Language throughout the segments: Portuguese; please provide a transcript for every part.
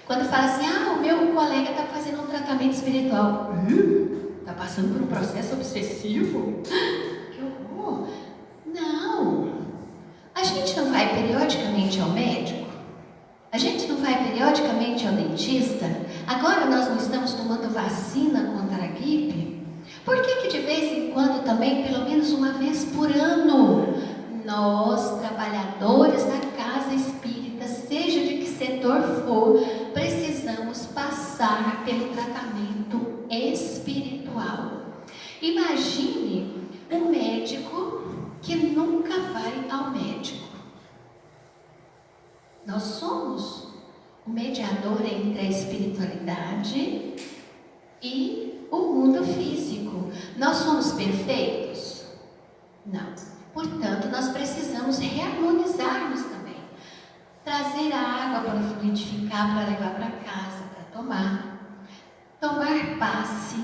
Quando fala assim, o meu colega está fazendo um tratamento espiritual. Está passando por um processo obsessivo? Que horror! Não! A gente não vai periodicamente ao médico? A gente não vai periodicamente ao dentista? Agora nós não estamos tomando vacina contra a gripe? Por que de vez em quando também, pelo menos uma vez por ano, nós, trabalhadores da casa espírita, seja de que setor for, precisamos passar pelo tratamento espiritual? Imagine um médico que nunca vai ao médico. Nós somos o mediador entre a espiritualidade e o mundo físico. Nós somos perfeitos? Não. Portanto, nós precisamos reharmonizar-nos também. Trazer a água para fluidificar, para levar para casa, para tomar. Tomar passe,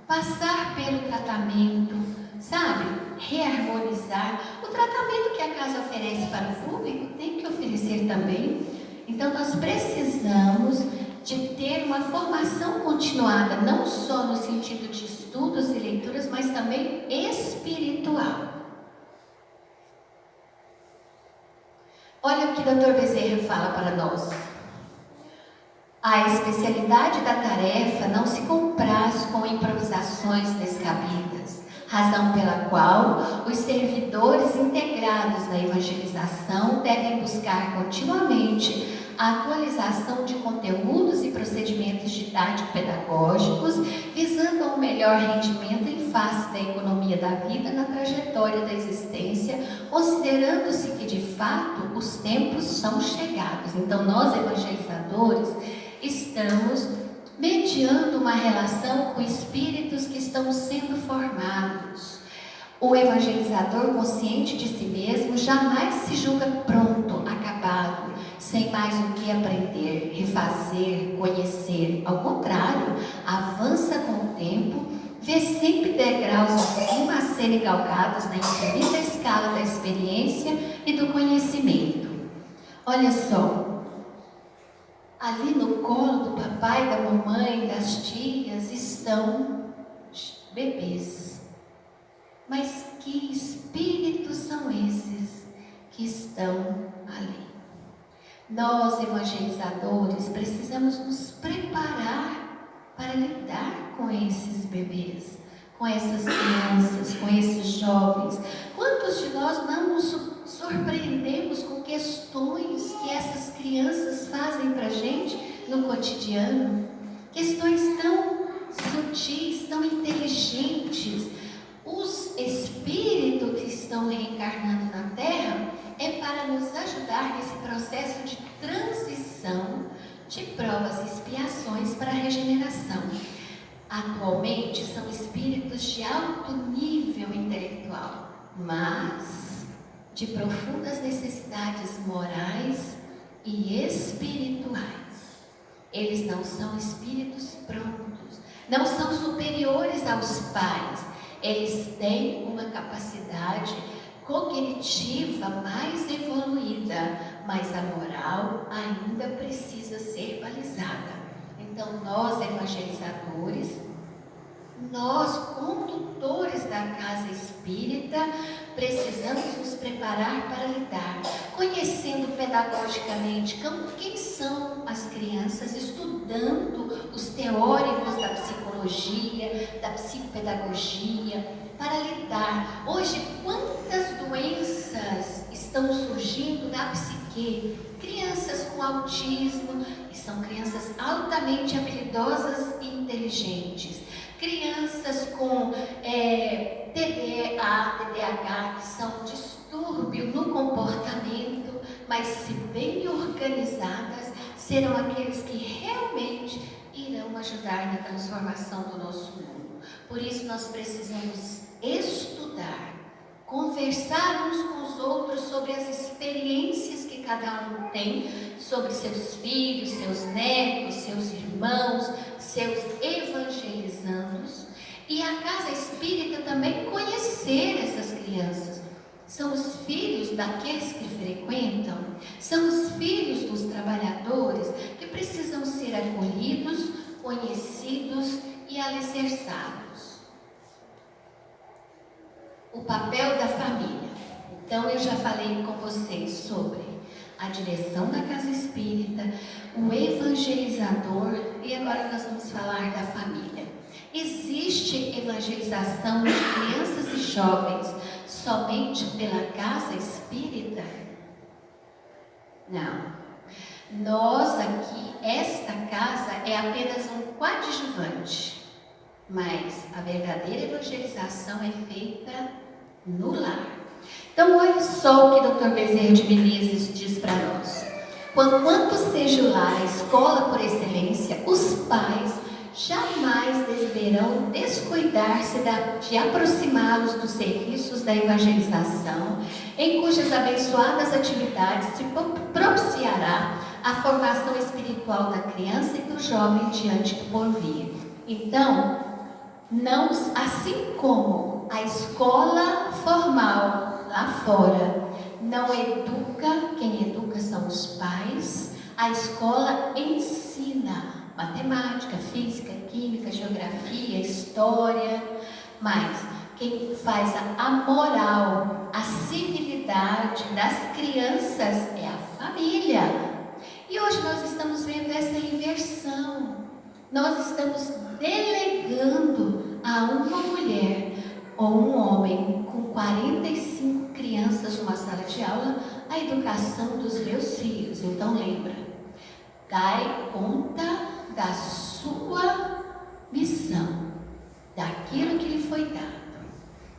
passar pelo tratamento, sabe? Reharmonizar. O tratamento que a casa oferece para o público tem que oferecer também. Então, nós precisamos de ter uma formação continuada, não só no sentido de estudos e leituras, mas também espiritual. Olha o que o Dr. Bezerra fala para nós. A especialidade da tarefa não se compraz com improvisações descabidas, razão pela qual os servidores integrados na evangelização devem buscar continuamente a atualização de conteúdos e procedimentos didático-pedagógicos, visando a um melhor rendimento em face da economia da vida na trajetória da existência, considerando-se que, de fato, os tempos são chegados. Então, nós, evangelizadores, estamos mediando uma relação com espíritos que estão sendo formados. O evangelizador consciente de si mesmo jamais se julga pronto, acabado, sem mais o que aprender, refazer, conhecer. Ao contrário, avança com o tempo, vê sempre degraus acima a serem galgados na infinita escala da experiência e do conhecimento. Olha só, ali no colo do papai, da mamãe, das tias, estão bebês. Mas que espíritos são esses que estão ali? Nós, evangelizadores, precisamos nos preparar para lidar com esses bebês, com essas crianças, com esses jovens. Quantos de nós não nos surpreendemos com questões que essas crianças fazem para a gente no cotidiano? Questões tão sutis, tão inteligentes. Os espíritos que estão reencarnando na Terra é para nos ajudar nesse processo de transição de provas e expiações para a regeneração. Atualmente são espíritos de alto nível intelectual, mas de profundas necessidades morais e espirituais. Eles não são espíritos prontos, não são superiores aos pais. Eles têm uma capacidade cognitiva mais evoluída, mas a moral ainda precisa ser balizada. Então, nós evangelizadores, nós condutores da casa espírita, precisamos nos preparar para lidar, conhecendo pedagogicamente quem são as crianças, estudando os teóricos da psicologia, da psicopedagogia, para lidar. Hoje, quantas doenças estão surgindo na psique? Crianças com autismo, que são crianças altamente habilidosas e inteligentes. Crianças com TDAH, que são distúrbio no comportamento, mas se bem organizadas, serão aqueles que realmente irão ajudar na transformação do nosso mundo. Por isso nós precisamos estudar, conversar uns com os outros sobre as experiências que cada um tem, sobre seus filhos, seus netos, seus irmãos, seus evangelizandos, e a casa espírita também conhecer essas crianças. São os filhos daqueles que frequentam, são os filhos dos trabalhadores que precisam ser conhecidos e alicerçados. O papel da família. Então, eu já falei com vocês sobre a direção da casa espírita, o evangelizador, e agora nós vamos falar da família. Existe evangelização de crianças e jovens somente pela casa espírita? Não. Nós aqui, esta casa é apenas um coadjuvante, mas a verdadeira evangelização é feita no lar. Então, olha só o que o Dr. Bezerra de Menezes diz para nós. Quanto seja o lar a escola por excelência, os pais jamais deverão descuidar-se de aproximá-los dos serviços da evangelização, em cujas abençoadas atividades se propiciará a formação espiritual da criança e do jovem diante do porvir. Então, não, assim como a escola formal lá fora não educa, quem educa são os pais, a escola ensina matemática, física, química, geografia, história, mas quem faz a moral, a civilidade das crianças é a família. E hoje nós estamos vendo essa inversão. Nós estamos delegando a uma mulher ou um homem com 45 crianças numa sala de aula a educação dos meus filhos. Então lembra, dai conta da sua missão, daquilo que lhe foi dado.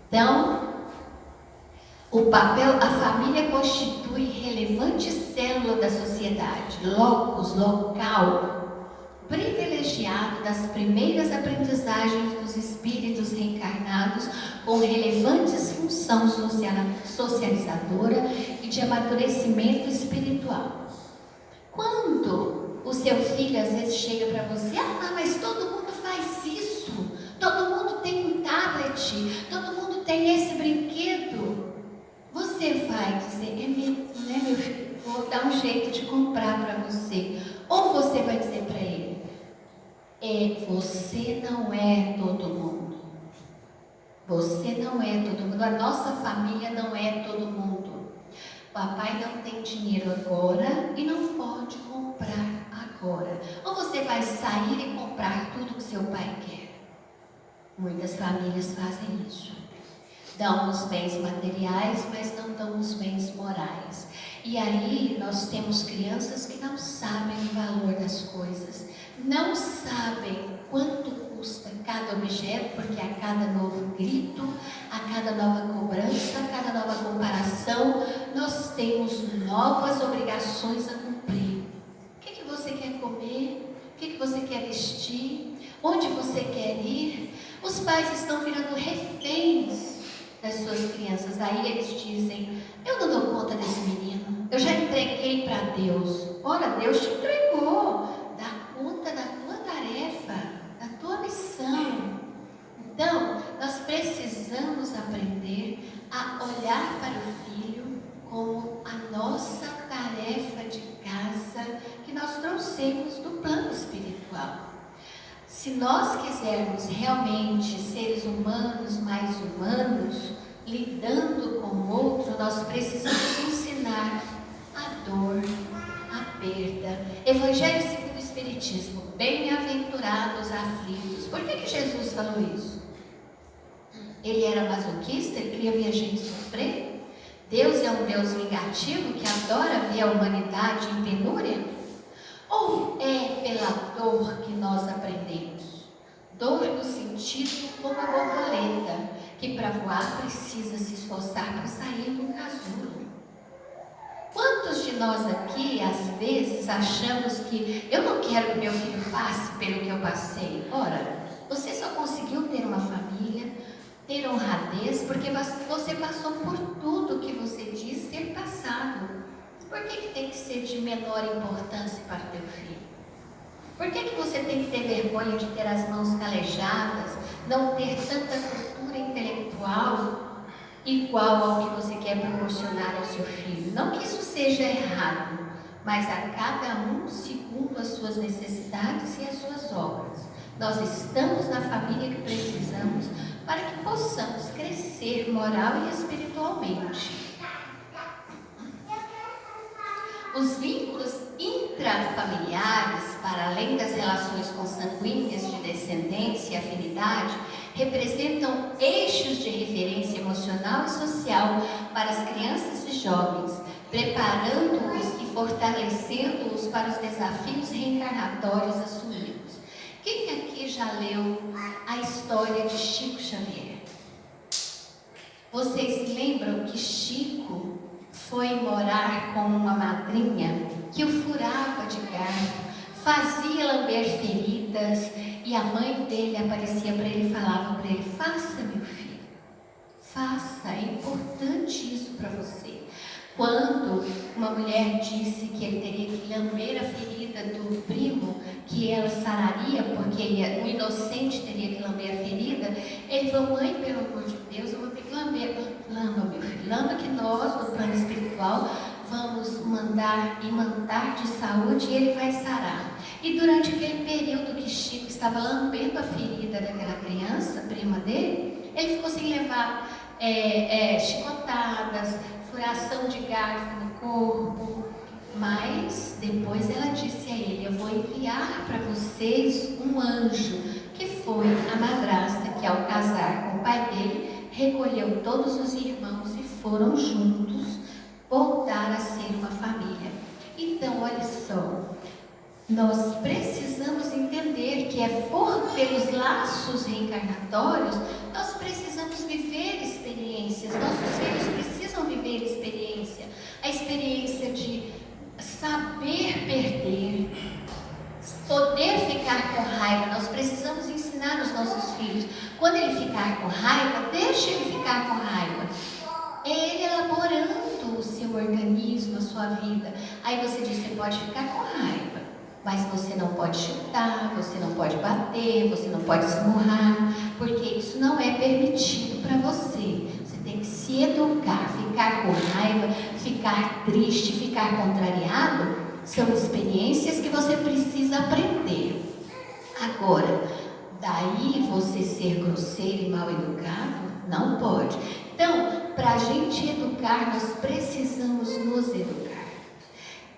Então, o papel, a família constitui relevante célula da sociedade, locus, local, privilegiado das primeiras aprendizagens dos espíritos reencarnados, com relevantes funções socializadora e de amadurecimento espiritual. Quando o seu filho às vezes chega para você, mas todo mundo faz isso, todo mundo tem um tablet, todo mundo tem esse brinquedo, você vai dizer, é mesmo, né, meu filho? Vou dar um jeito de comprar para você. Ou você vai dizer para ele, você não é todo mundo. Você não é todo mundo. A nossa família não é todo mundo. Papai não tem dinheiro agora e não pode comprar agora. Ou você vai sair e comprar tudo que seu pai quer. Muitas famílias fazem isso. Dão os bens materiais, mas não dão os bens morais. E aí nós temos crianças que não sabem o valor das coisas, não sabem quanto custa cada objeto, porque a cada novo grito, a cada nova cobrança, a cada nova comparação, nós temos novas obrigações a cumprir. O que você quer comer? O que você quer vestir? Onde você quer ir? Os pais estão virando reféns das suas crianças. Aí eles dizem, eu não dou conta desse menino, eu já entreguei para Deus. Ora, Deus te entregou, dá conta da tua tarefa, da tua missão. Então, nós precisamos aprender a olhar para o filho como a nossa tarefa de casa que nós trouxemos do plano espiritual. Se nós quisermos realmente seres humanos mais humanos, lidando com o outro, nós precisamos ensinar a dor, a perda. Evangelho segundo o Espiritismo, bem-aventurados aflitos. Por que Jesus falou isso? Ele era masoquista? Ele queria ver a gente sofrer? Deus é um Deus vingativo que adora ver a humanidade em penúria? Ou é pela dor que nós aprendemos? Dor no sentido como a borboleta, que para voar precisa se esforçar para sair do casulo. Quantos de nós aqui, às vezes, achamos que eu não quero que meu filho passe pelo que eu passei? Ora, você só conseguiu ter uma família, ter honradez, porque você passou por tudo que você diz ter passado. Por que tem que ser de menor importância para o teu filho? Por que você tem que ter vergonha de ter as mãos calejadas, não ter tanta cultura intelectual igual ao que você quer proporcionar ao seu filho? Não que isso seja errado, mas a cada um segundo as suas necessidades e as suas obras. Nós estamos na família que precisamos para que possamos crescer moral e espiritualmente. Os vínculos intrafamiliares, para além das relações consanguíneas de descendência e afinidade, representam eixos de referência emocional e social para as crianças e jovens, preparando-os e fortalecendo-os para os desafios reencarnatórios assumidos. Quem aqui já leu a história de Chico Xavier? Vocês lembram que Chico foi morar com uma madrinha que o furava de garfo, fazia lamber feridas, e a mãe dele aparecia para ele e falava para ele: faça, meu filho, faça, é importante isso para você. Quando uma mulher disse que ele teria que lamber a ferida do primo, que ela sararia, porque o inocente teria que lamber a ferida, ele falou: mãe, pelo amor de Deus, eu vou ter que lamber. Lamba, meu filho, lamba, que nós, no plano espiritual, vamos mandar imantar de saúde e ele vai sarar. E durante aquele período que Chico estava lambendo a ferida daquela criança, prima dele, ele ficou sem levar chicotadas, furação de garfo no corpo. Mas depois ela disse a ele: eu vou enviar para vocês um anjo, que foi a madrasta que, ao casar com o pai dele, recolheu todos os irmãos e foram juntos voltar a ser uma família. Então, olha só, nós precisamos entender que pelos laços reencarnatórios, nós precisamos viver experiências, nossos filhos precisam viver experiência, a experiência de saber perder, poder ficar com raiva. Nós precisamos ensinar os nossos filhos: quando ele ficar com raiva, deixe ele ficar com raiva. É ele elaborando o seu organismo, a sua vida. Aí você diz: você pode ficar com raiva, mas você não pode chutar, você não pode bater, você não pode esmurrar, porque isso não é permitido para você. Você tem que se educar. Ficar com raiva, ficar triste, ficar contrariado, são experiências que você precisa aprender. Agora, daí você ser grosseiro e mal educado, não pode. Então, para a gente educar, nós precisamos nos educar.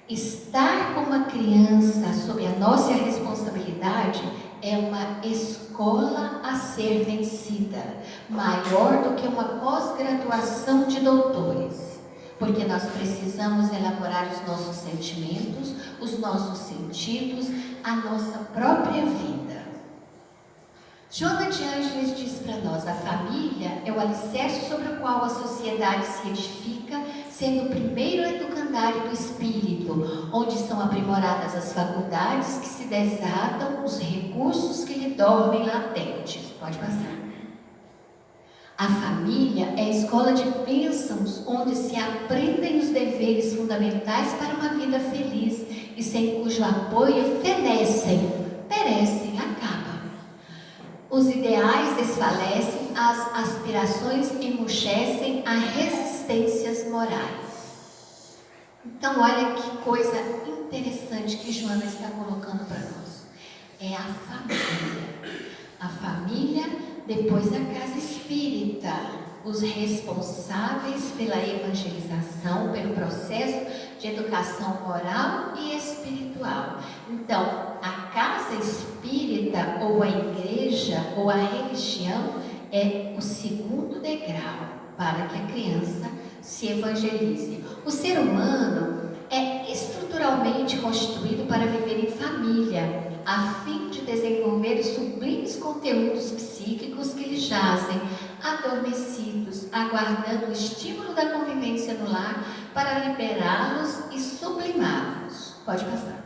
Estar com uma criança sob a nossa responsabilidade é uma escola a ser vencida, maior do que uma pós-graduação de doutores, porque nós precisamos elaborar os nossos sentimentos, os nossos sentidos, a nossa própria vida. Joana de Ângeles diz para nós: a família é o alicerce sobre o qual a sociedade se edifica, sendo o primeiro educandário do espírito, onde são aprimoradas as faculdades que se desatam, os recursos que lhe dormem latentes. Pode passar. A família é a escola de bênçãos, onde se aprendem os deveres fundamentais para uma vida feliz, e sem cujo apoio fenecem, perecem, acabam. Os ideais desfalecem, as aspirações emurchecem, há resistências morais. Então, olha que coisa interessante que Joana está colocando para nós. É a família. A família, depois a casa espírita. Os responsáveis pela evangelização, pelo processo de educação moral e espiritual. Então, a casa espírita, ou a igreja, ou a religião, é o segundo degrau para que a criança se evangelize. O ser humano é estruturalmente constituído para viver em família, a fim de desenvolver os sublimes conteúdos psíquicos que lhe jazem adormecidos, aguardando o estímulo da convivência no lar para liberá-los e sublimá-los. Pode passar.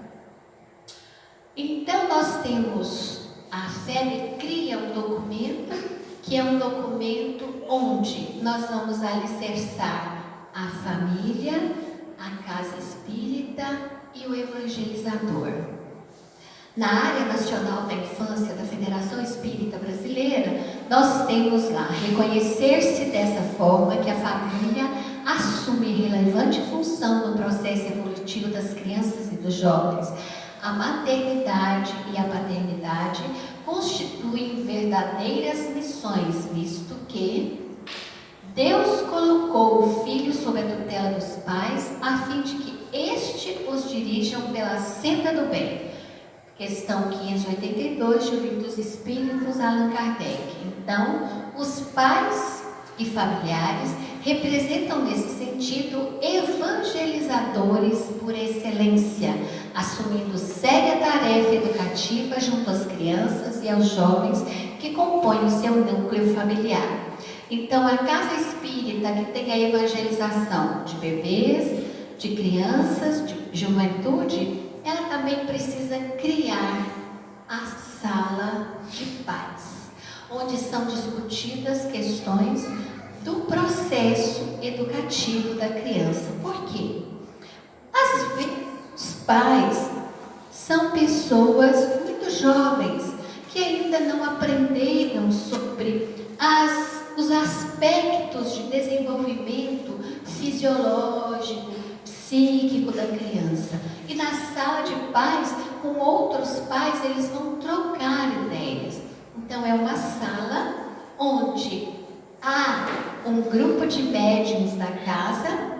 Então, nós temos a FEB cria um documento, que é um documento onde nós vamos alicerçar a família, a casa espírita e o evangelizador. Na área nacional da infância da Federação Espírita Brasileira, nós temos lá: reconhecer-se dessa forma que a família assume relevante função no processo evolutivo das crianças e dos jovens. A maternidade e a paternidade constituem verdadeiras missões, visto que Deus colocou o filho sob a tutela dos pais, a fim de que este os dirijam pela senda do bem. Questão 582 do Livro dos Espíritos, Allan Kardec. Então, os pais e familiares representam nesse sentido evangelizadores por excelência, assumindo séria tarefa educativa junto às crianças e aos jovens que compõem o seu núcleo familiar. Então, a casa espírita que tem a evangelização de bebês, de crianças, de juventude, ela também precisa criar a sala de paz, onde são discutidas questões do processo educativo da criança. Por quê? Às vezes, os pais são pessoas muito jovens que ainda não aprenderam sobre os aspectos de desenvolvimento fisiológico, psíquico da criança. E na sala de pais, com outros pais, eles vão trocar ideias. Então, é uma sala onde há um grupo de médiuns da casa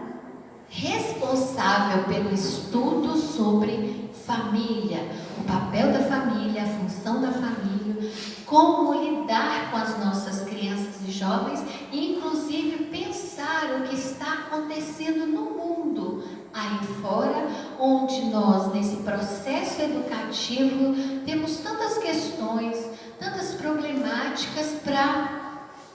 responsável pelo estudo sobre família, o papel da família, a função da família, como lidar com as nossas crianças e jovens, e inclusive pensar o que está acontecendo no mundo aí fora, onde nós, nesse processo educativo, temos tantas questões, tantas problemáticas para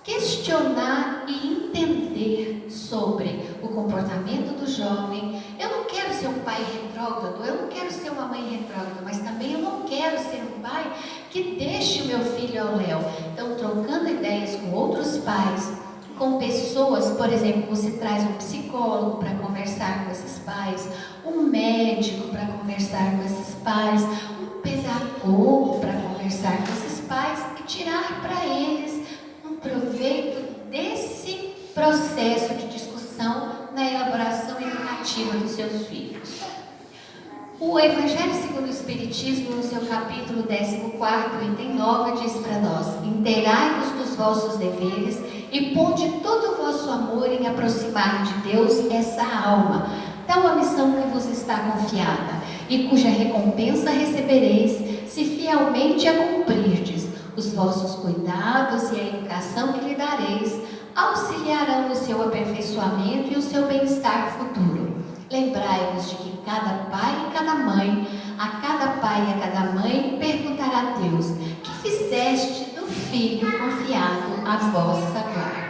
questionar e entender sobre o comportamento do jovem. Eu não quero ser um pai retrógrado, eu não quero ser uma mãe retrógrada, mas também eu não quero ser um pai que deixe o meu filho ao léu. Então, trocando ideias com outros pais, com pessoas, por exemplo, você traz um psicólogo para conversar com esses pais, um médico para conversar com esses pais, um pedagogo para conversar com esses pais e tirar para eles proveito desse processo de discussão na elaboração educativa dos seus filhos. O Evangelho segundo o Espiritismo, no seu capítulo 14, item 9, diz para nós: inteirai-vos dos vossos deveres e ponde todo o vosso amor em aproximar de Deus essa alma, tal a missão que vos está confiada, e cuja recompensa recebereis, se fielmente a cumprirdes. Os vossos cuidados e a educação que lhe dareis auxiliarão no seu aperfeiçoamento e o seu bem-estar futuro. Lembrai-vos de que cada pai e cada mãe, a cada pai e a cada mãe, perguntará a Deus: que fizeste do filho confiado à vossa guarda?